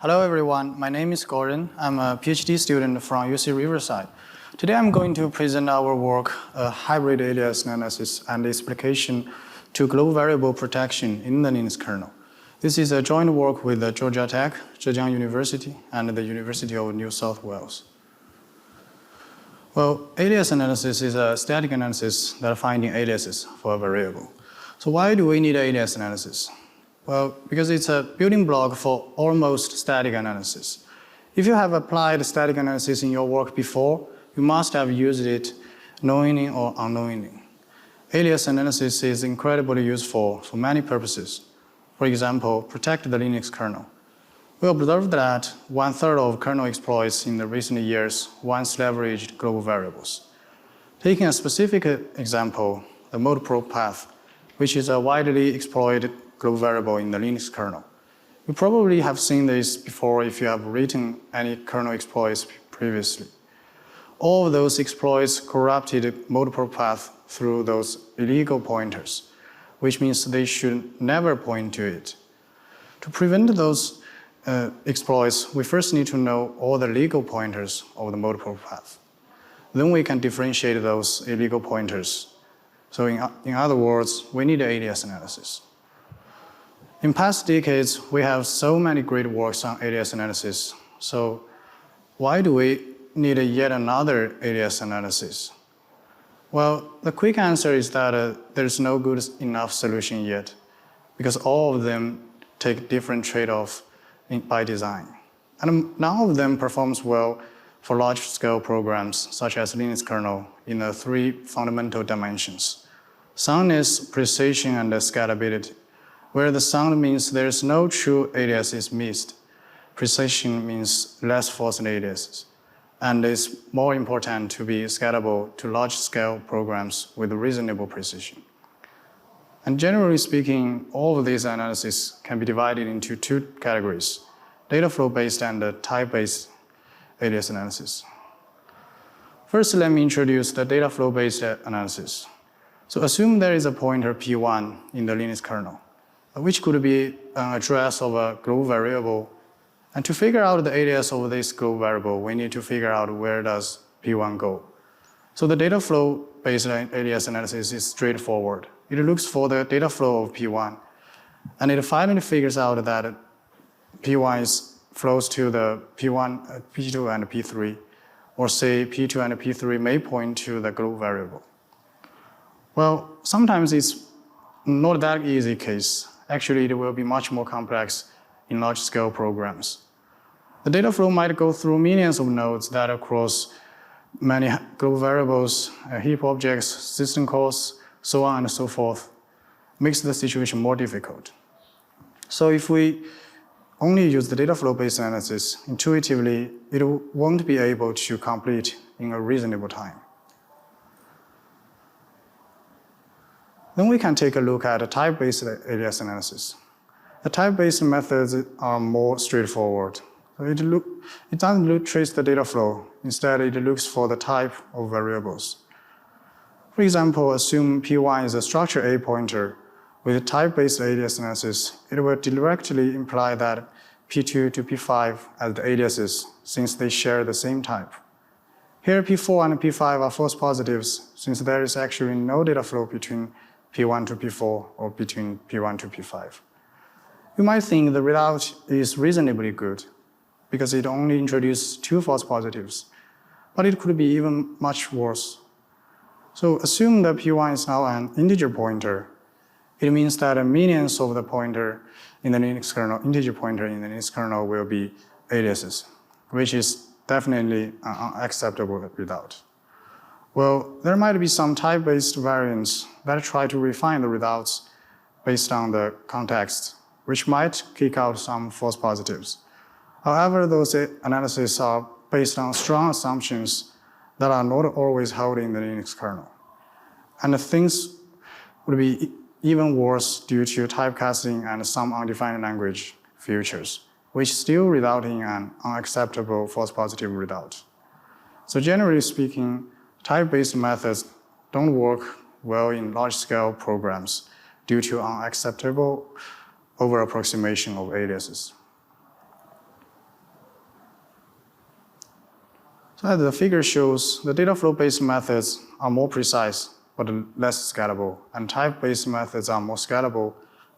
Hello everyone, my name is Guoren. I'm a PhD student from UC Riverside. Today I'm going to present our work, hybrid alias analysis and its application to global variable protection in the Linux kernel. This is a joint work with the Georgia Tech, Zhejiang University, and the University of New South Wales. Well, alias analysis is a static analysis that finding aliases for a variable. So why do we need alias analysis? Well, because it's a building block for almost static analysis. If you have applied static analysis in your work before, you must have used it knowingly or unknowingly. Alias analysis is incredibly useful for many purposes. For example, protect the Linux kernel. We observed that 1/3 of kernel exploits in the recent years once leveraged global variables. Taking a specific example, the mode probe path, which is a widely exploited global variable in the Linux kernel. You probably have seen this before if you have written any kernel exploits previously. All of those exploits corrupted mode probe path through those illegal pointers, which means they should never point to it. To prevent those exploits, we first need to know all the legal pointers of the mode probe path. Then we can differentiate those illegal pointers. So in other words, we need alias analysis. In past decades, we have so many great works on alias analysis. So why do we need yet another alias analysis? Well, the quick answer is that there's no good enough solution yet, because all of them take different trade-offs by design. And none of them performs well for large-scale programs, such as Linux kernel, in the 3 fundamental dimensions: soundness, precision, and scalability. Where the sound means there's no true aliases missed, precision means less false aliases, and it's more important to be scalable to large-scale programs with reasonable precision. And generally speaking, all of these analyses can be divided into 2 categories: data flow-based and type-based alias analysis. First, let me introduce the data flow-based analysis. So assume there is a pointer P1 in the Linux kernel, which could be an address of a global variable. And to figure out the alias of this global variable, we need to figure out where does P1 go. So the data flow-based alias analysis is straightforward. It looks for the data flow of P1, and it finally figures out that P1 flows to the P1, P2, and P3, or say P2 and P3 may point to the global variable. Well, sometimes it's not that easy case. Actually, it will be much more complex in large-scale programs. The data flow might go through millions of nodes that across many global variables, heap objects, system calls, so on and so forth, makes the situation more difficult. So if we only use the data flow-based analysis, intuitively, it won't be able to complete in a reasonable time. Then we can take a look at a type-based alias analysis. The type-based methods are more straightforward. So it doesn't trace the data flow. Instead, it looks for the type of variables. For example, assume P1 is a structure A pointer. With a type-based alias analysis, it will directly imply that P2 to P5 as the aliases, since they share the same type. Here, P4 and P5 are false positives, since there is actually no data flow between P1 to P4 or between P1 to P5. You might think the result is reasonably good because it only introduced 2 false positives, but it could be even much worse. So assume that P1 is now an integer pointer. It means that millions of the pointer in the Linux kernel, integer pointer in the Linux kernel will be aliases, which is definitely an unacceptable result. Well, there might be some type-based variants that try to refine the results based on the context, which might kick out some false positives. However, those analyses are based on strong assumptions that are not always held in the Linux kernel. And things would be even worse due to typecasting and some undefined language features, which still result in an unacceptable false positive result. So generally speaking, type-based methods don't work well in large-scale programs due to unacceptable over-approximation of aliases. So as the figure shows, the data flow-based methods are more precise but less scalable, and type-based methods are more scalable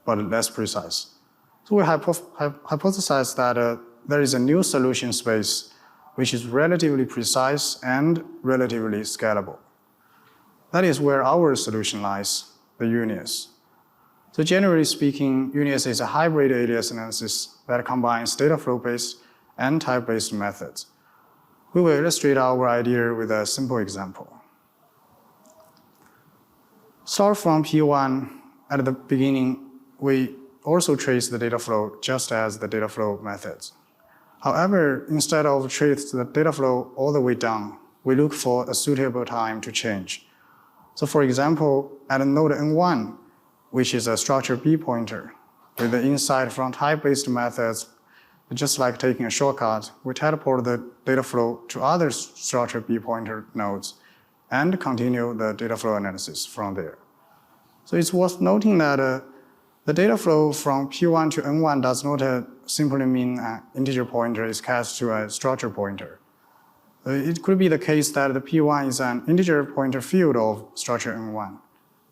but less precise. So we hypothesize that there is a new solution space which is relatively precise and relatively scalable. That is where our solution lies, the UNIAS. So generally speaking, UNIAS is a hybrid alias analysis that combines data flow-based and type-based methods. We will illustrate our idea with a simple example. Start from P1. At the beginning, we also trace the data flow just as the data flow methods. However, instead of trace the data flow all the way down, we look for a suitable time to change. So for example, at node N1, which is a structure B pointer, with the insight from type-based methods, just like taking a shortcut, we teleport the data flow to other structure B pointer nodes and continue the data flow analysis from there. So it's worth noting that the data flow from P1 to N1 does not simply mean an integer pointer is cast to a structure pointer. It could be the case that the P1 is an integer pointer field of structure N1.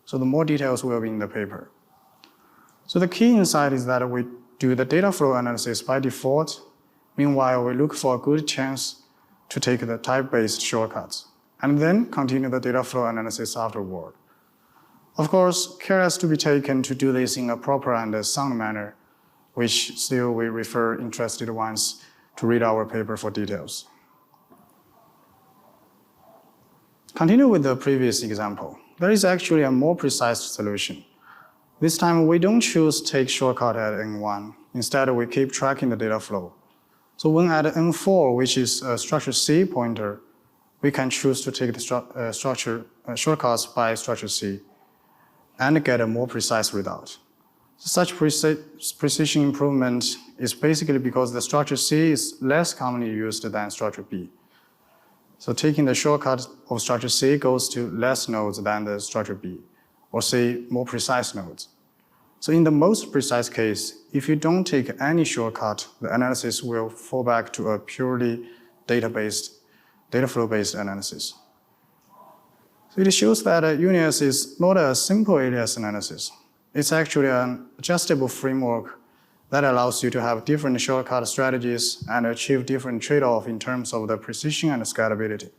So the more details will be in the paper. So the key insight is that we do the data flow analysis by default. Meanwhile, we look for a good chance to take the type-based shortcuts, and then continue the data flow analysis afterward. Of course, care has to be taken to do this in a proper and sound manner, which still we refer interested ones to read our paper for details. Continue with the previous example. There is actually a more precise solution. This time, we don't choose take shortcut at N1. Instead, we keep tracking the data flow. So when at N4, which is a structure C pointer, we can choose to take the shortcuts by structure C and get a more precise result. Such precision improvement is basically because the structure C is less commonly used than structure B. So taking the shortcut of structure C goes to less nodes than the structure B, or say more precise nodes. So in the most precise case, if you don't take any shortcut, the analysis will fall back to a purely data flow-based analysis. So it shows that UNIAS is not a simple alias analysis. It's actually an adjustable framework that allows you to have different shortcut strategies and achieve different trade-offs in terms of the precision and scalability.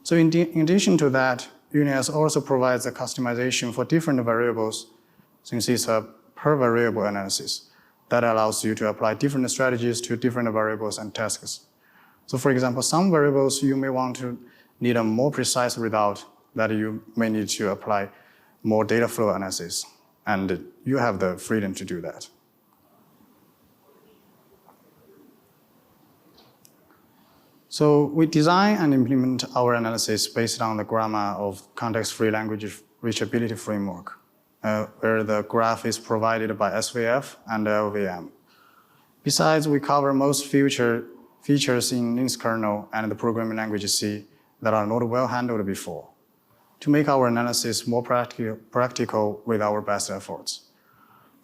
So in addition to that, UNIAS also provides a customization for different variables, since it's a per variable analysis that allows you to apply different strategies to different variables and tasks. So for example, some variables you may want to need a more precise result that you may need to apply more data flow analysis, and you have the freedom to do that. So we design and implement our analysis based on the grammar of context-free language reachability framework, where the graph is provided by SVF and LVM. Besides, we cover most features in Linux kernel and the programming language C that are not well handled before, to make our analysis more practical with our best efforts.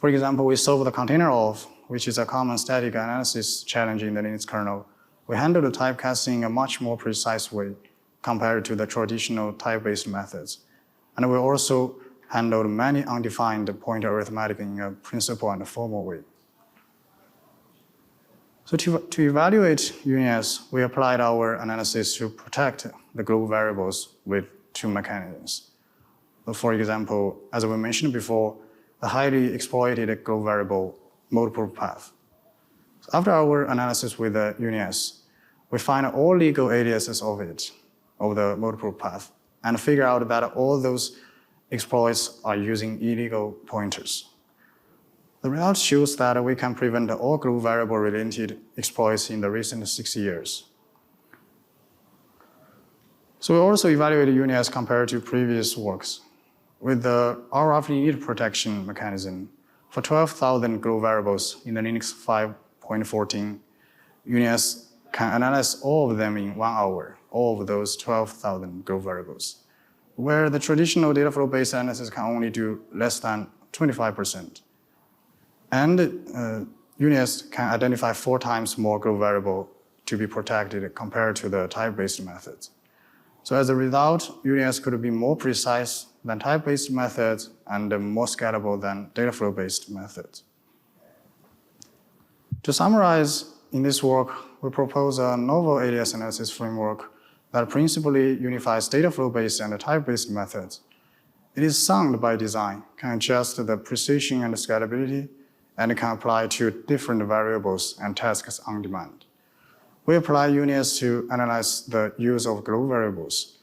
For example, we solve the container of, which is a common static analysis challenge in the Linux kernel. We handle the typecasting in a much more precise way compared to the traditional type-based methods. And we also handled many undefined pointer arithmetic in a principal and formal way. So to evaluate UNIAS, we applied our analysis to protect the global variables with two mechanisms. For example, as we mentioned before, the highly exploited global variable multiple path. So after our analysis with the UNIAS, we find all legal aliases of the multiple path, and figure out that all those exploits are using illegal pointers. The result shows that we can prevent all global variable related exploits in the recent 6 years. So we also evaluated UNIAS compared to previous works. With the roughly need protection mechanism, for 12,000 global variables in the Linux 5.14, UNIAS can analyze all of them in 1 hour, all of those 12,000 global variables, where the traditional data flow-based analysis can only do less than 25%. And UNIAS can identify 4 times more global variable to be protected compared to the type-based methods. So as a result, UNIS could be more precise than type-based methods and more scalable than data flow-based methods. To summarize, in this work, we propose a novel alias analysis framework that principally unifies data flow-based and type-based methods. It is sound by design, can adjust the precision and scalability, and can apply to different variables and tasks on demand. We apply UNIS to analyze the use of global variables.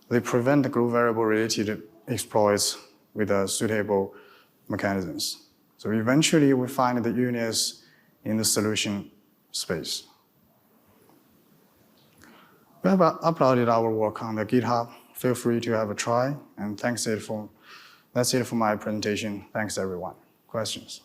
They prevent global variable-related exploits with suitable mechanisms. So eventually, we find the UNIS in the solution space. We have uploaded our work on the GitHub. Feel free to have a try, and that's it for my presentation. Thanks, everyone. Questions?